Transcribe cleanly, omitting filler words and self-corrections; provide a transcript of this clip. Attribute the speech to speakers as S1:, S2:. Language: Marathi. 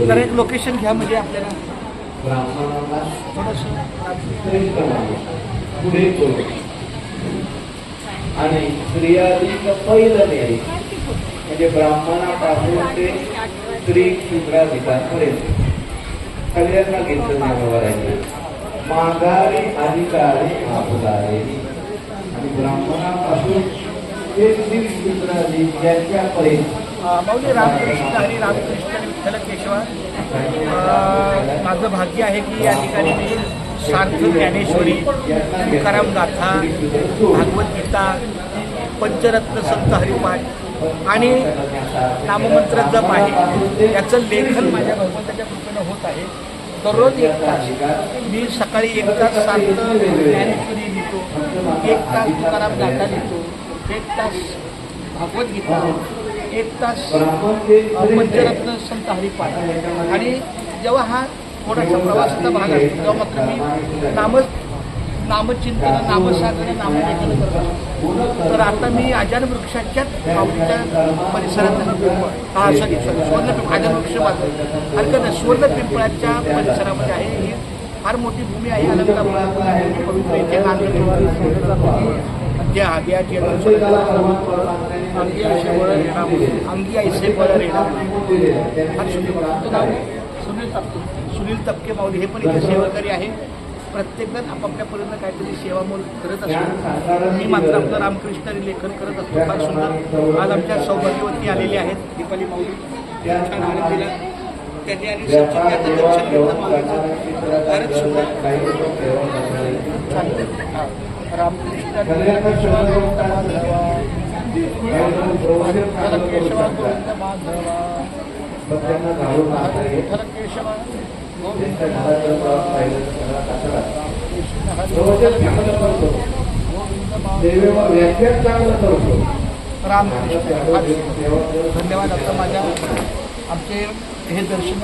S1: तर एक लोकेशन घ्या म्हणजे आपल्याला थोडंसं
S2: पुढे करू आणि स्त्रियांचं पहिलं न्याय म्हणजे ब्राह्मणापासून ते स्त्री शूद्राधिकापर्यंत सगळ्यांना घेतलं नावावर आहे. माघारी अधिकारी आपदारे आणि ब्राह्मणापासून ते स्त्री शूद्राधिक यांच्यापर्यंत
S1: माऊली रामकृष्ण आणि रामकृष्ण विठ्ठल केशवा. माझं भाग्य आहे की या ठिकाणी मी सार्थ ज्ञानेश्वरी, तुकाराम गाथा, भागवद्गीता, पंचरत्न संत हरिपाठ आणि नाममंत्र जप आहे याचं लेखन माझ्या भगवंताच्या कृपेनं होत आहे. दररोज 1 तास मी सकाळी 1 तास सार्थ ज्ञानेश्वरी लिहितो, 1 तास तुकाराम गाथा लिहितो, 1 तास भागवद्गीता, 1 तास पंचरत्न संत हरिपाठ. आणि जेव्हा हा थोडासा प्रवासाचा भाग असतो तेव्हा मात्र मी नामचिंतन, नामसाधन, नामलेखन करत असतो. तर आता मी आजान वृक्षाच्याच माऊलीच्या परिसरात सॉरी सुवर्णपिंपळ, आजान वृक्ष बाजू हरकत नाही, सुवर्णपिंपळाच्या परिसरामध्ये आहे. ही फार मोठी भूमी आहे. अनंतामुळे पवित्र इथे अंगी ऐसे बळ रेणा फार नाव सुनील तपके माऊली हे पण इथे सेवाकारी आहे. प्रत्येकजण आपापल्या परीनं काहीतरी सेवा करत असतो. मी मात्र आपलं रामकृष्ण लेखन करत असतो. फार सुंदर. आज आमच्या सौभाग्यवती आलेले आहेत दीपाली माऊली, छान आनंद दिला त्यांनी आणि सचिन दर्शन घेतलं माऊलीचं फारच सुंदर. रामकृष्ण केशवा गोविंद माधवा केशवा धन्यवाद. आता माझ्या आमचे हे दर्शन